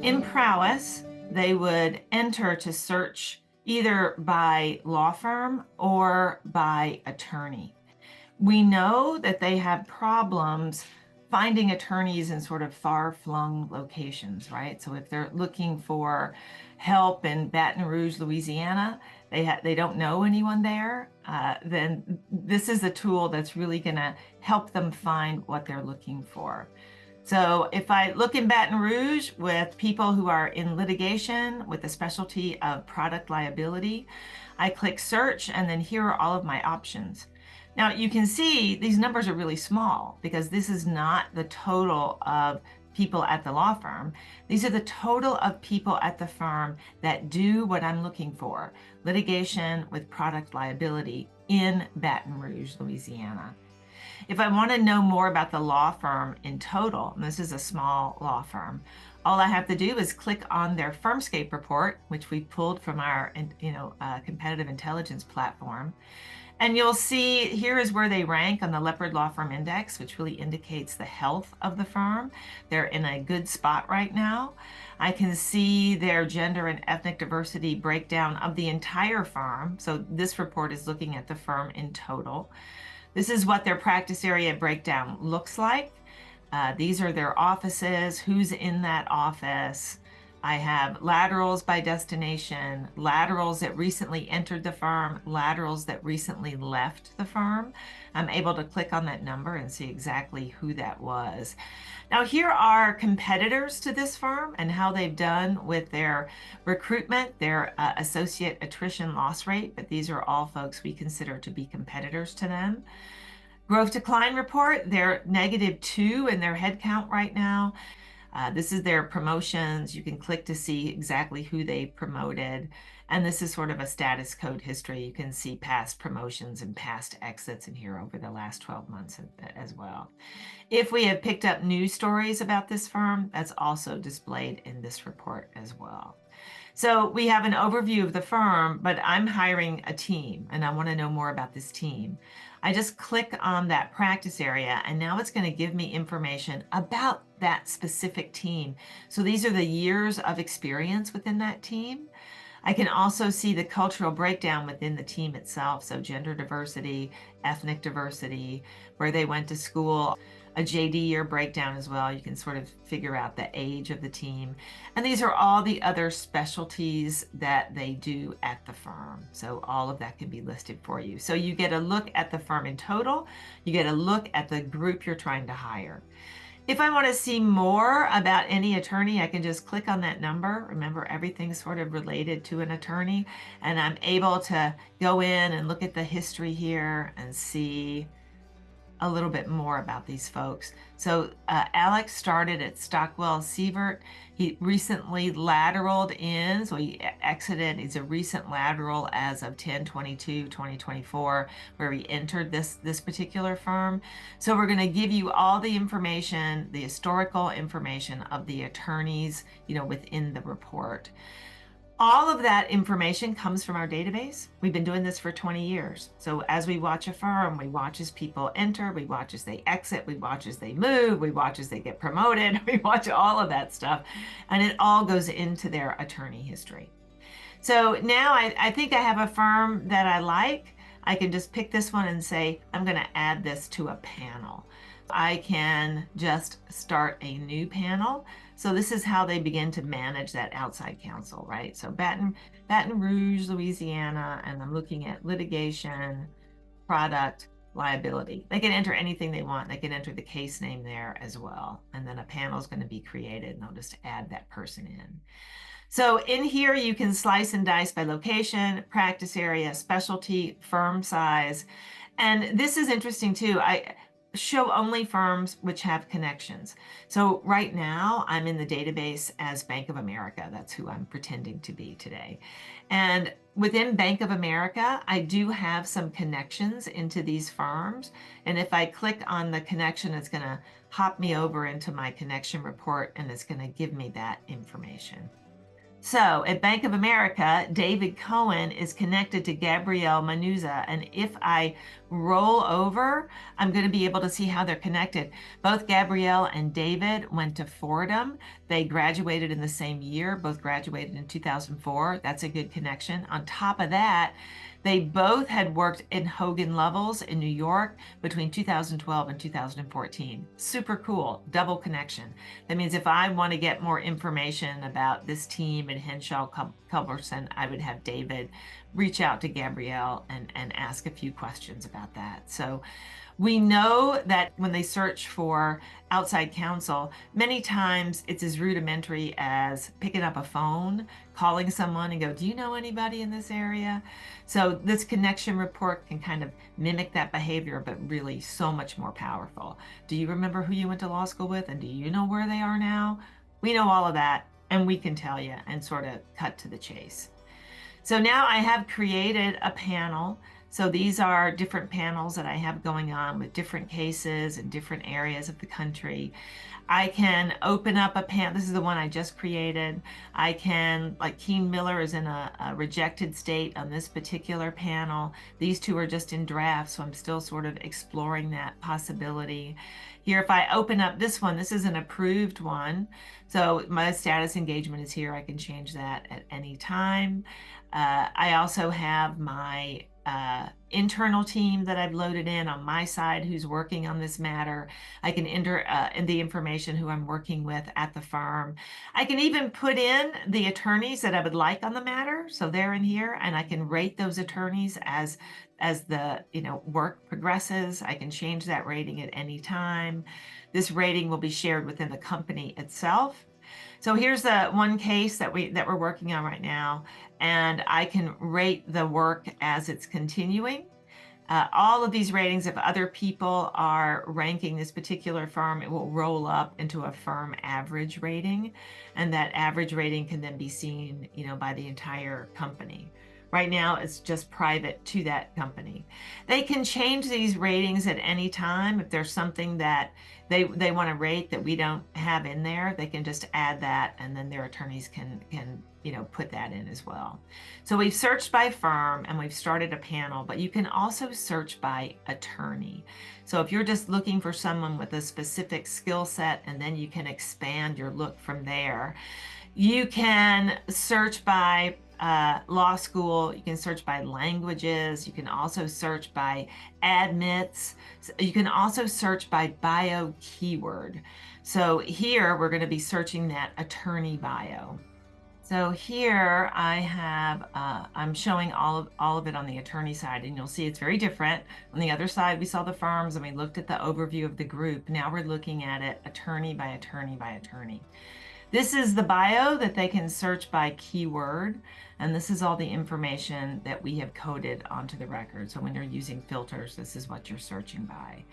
In PROWESS, they would enter to search either by law firm or by attorney. We know that they have problems finding attorneys in sort of far-flung locations, right? So if they're looking for help in Baton Rouge, Louisiana, they don't know anyone there, then this is a tool that's really going to help them find what they're looking for. So if I look in Baton Rouge with people who are in litigation with the specialty of product liability, I click search, and then here are all of my options. Now you can see these numbers are really small because this is not the total of people at the law firm. These are the total of people at the firm that do what I'm looking for, litigation with product liability in Baton Rouge, Louisiana. If I want to know more about the law firm in total, and this is a small law firm, all I have to do is click on their Firmscape report, which we pulled from our competitive intelligence platform. And you'll see here is where they rank on the Leopard Law Firm Index, which really indicates the health of the firm. They're in a good spot right now. I can see their gender and ethnic diversity breakdown of the entire firm. So this report is looking at the firm in total. This is what their practice area breakdown looks like. These are their offices, who's in that office. I have laterals by destination, laterals that recently entered the firm, laterals that recently left the firm. I'm able to click on that number and see exactly who that was. Now here are competitors to this firm and how they've done with their recruitment, their associate attrition loss rate, but these are all folks we consider to be competitors to them. Growth decline report, they're -2 in their head count right now. This is their promotions. You can click to see exactly who they promoted. And this is sort of a status code history. You can see past promotions and past exits in here over the last 12 months as well. If we have picked up news stories about this firm, that's also displayed in this report as well. So we have an overview of the firm, but I'm hiring a team and I want to know more about this team. I just click on that practice area and now it's going to give me information about that specific team. So these are the years of experience within that team. I can also see the cultural breakdown within the team itself. So gender diversity, ethnic diversity, where they went to school, a JD year breakdown as well. You can sort of figure out the age of the team. And these are all the other specialties that they do at the firm. So all of that can be listed for you. So you get a look at the firm in total. You get a look at the group you're trying to hire. If I want to see more about any attorney, I can just click on that number. Remember, everything's sort of related to an attorney, and I'm able to go in and look at the history here and see a little bit more about these folks. So Alex started at Stockwell Sievert. He recently lateraled in, so he exited. He's a recent lateral as of 10/22/2024, where he entered this particular firm. So we're going to give you all the information, the historical information of the attorneys, within the report. All of that information comes from our database. We've been doing this for 20 years. So as we watch a firm, we watch as people enter, we watch as they exit, we watch as they move, we watch as they get promoted, we watch all of that stuff. And it all goes into their attorney history. So now I think I have a firm that I like. I can just pick this one and say, I'm going to add this to a panel. I can just start a new panel. So this is how they begin to manage that outside counsel, right? So Baton Rouge, Louisiana, and I'm looking at litigation, product, liability. They can enter anything they want. They can enter the case name there as well. And then a panel is going to be created and I'll just add that person in. So in here, you can slice and dice by location, practice area, specialty, firm size. And this is interesting too. I show only firms which have connections. So right now I'm in the database as Bank of America. That's who I'm pretending to be today. And within Bank of America, I do have some connections into these firms. And if I click on the connection, it's going to hop me over into my connection report and it's going to give me that information. So at Bank of America, David Cohen is connected to Gabrielle Manuza. And if I roll over, I'm going to be able to see how they're connected. Both Gabrielle and David went to Fordham. They graduated in the same year, both graduated in 2004. That's a good connection. On top of that, they both had worked in Hogan Lovells in New York between 2012 and 2014. Super cool, double connection. That means if I want to get more information about this team at Henshaw Culberson, I would have David reach out to Gabrielle and ask a few questions about that. So we know that when they search for outside counsel, many times it's as rudimentary as picking up a phone, calling someone and go, do you know anybody in this area? So this connection report can kind of mimic that behavior, but really so much more powerful. Do you remember who you went to law school with, and do you know where they are now? We know all of that, and we can tell you and sort of cut to the chase. So now I have created a panel. So these are different panels that I have going on with different cases in different areas of the country. I can open up a panel. This is the one I just created. I can, like Keen Miller is in a rejected state on this particular panel. These two are just in draft, so I'm still sort of exploring that possibility. Here, if I open up this one, this is an approved one. So my status engagement is here. I can change that at any time. I also have my internal team that I've loaded in on my side who's working on this matter. I can enter in the information who I'm working with at the firm. I can even put in the attorneys that I would like on the matter. So they're in here, and I can rate those attorneys as the work progresses. I can change that rating at any time. This rating will be shared within the company itself. So here's the one case that we're working on right now, and I can rate the work as it's continuing. All of these ratings, if other people are ranking this particular firm, it will roll up into a firm average rating, and that average rating can then be seen, by the entire company. Right now, it's just private to that company. They can change these ratings at any time. If there's something that they want to rate that we don't have in there, they can just add that, and then their attorneys can put that in as well. So we've searched by firm and we've started a panel, but you can also search by attorney. So if you're just looking for someone with a specific skill set, and then you can expand your look from there. You can search by law school, you can search by languages, you can also search by admits, you can also search by bio keyword. So here we're going to be searching that attorney bio. So here I have, I'm showing all of it on the attorney side, and you'll see it's very different. On the other side, we saw the firms and we looked at the overview of the group. Now we're looking at it attorney by attorney by attorney. This is the bio that they can search by keyword, and this is all the information that we have coded onto the record. So when you're using filters, this is what you're searching by.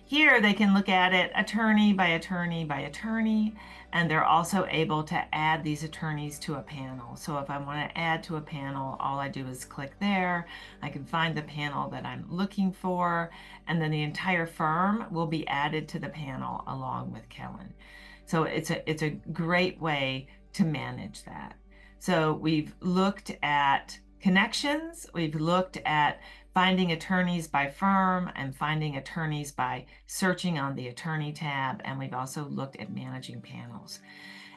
Here they can look at it attorney by attorney by attorney, and they're also able to add these attorneys to a panel. So if I want to add to a panel, all I do is click there. I can find the panel that I'm looking for, and then the entire firm will be added to the panel along with Kellen. So it's a great way to manage that. So we've looked at connections, we've looked at finding attorneys by firm and finding attorneys by searching on the attorney tab, and we've also looked at managing panels.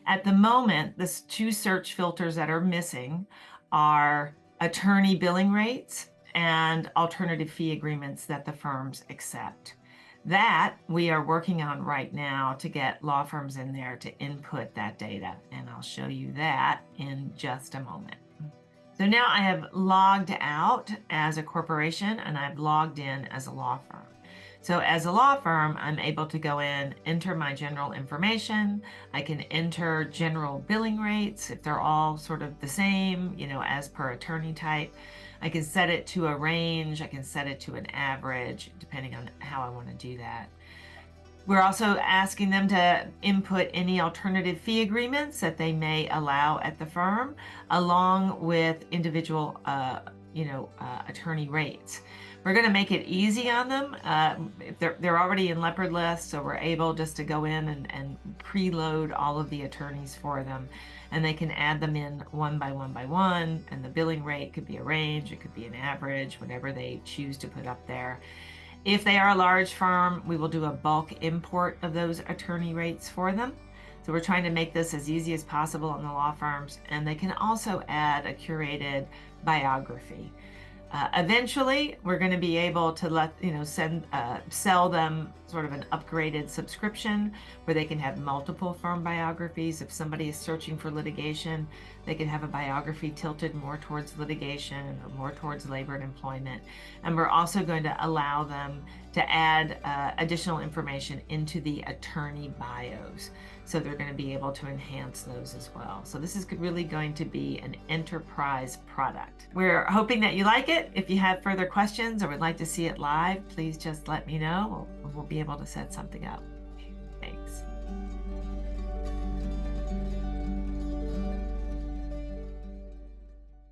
At the moment, the two search filters that are missing are attorney billing rates and alternative fee agreements that the firms accept. That we are working on right now to get law firms in there to input that data, and I'll show you that in just a moment. So now I have logged out as a corporation and I've logged in as a law firm. So as a law firm, I'm able to go in, enter my general information. I can enter general billing rates if they're all sort of the same, as per attorney type. I can set it to a range. I can set it to an average, depending on how I want to do that. We're also asking them to input any alternative fee agreements that they may allow at the firm, along with individual, attorney rates. We're going to make it easy on them. If they're already in leopard list, so we're able just to go in and preload all of the attorneys for them, and they can add them in one by one, and the billing rate could be a range, it could be an average, whatever they choose to put up there. If they are a large firm, we will do a bulk import of those attorney rates for them. So we're trying to make this as easy as possible on the law firms, and they can also add a curated biography. Eventually, we're going to be able to sell them sort of an upgraded subscription where they can have multiple firm biographies. If somebody is searching for litigation, they can have a biography tilted more towards litigation or more towards labor and employment. And we're also going to allow them to add additional information into the attorney bios. So they're going to be able to enhance those as well. So this is really going to be an enterprise product. We're hoping that you like it. If you have further questions or would like to see it live, please just let me know. We'll be able to set something up.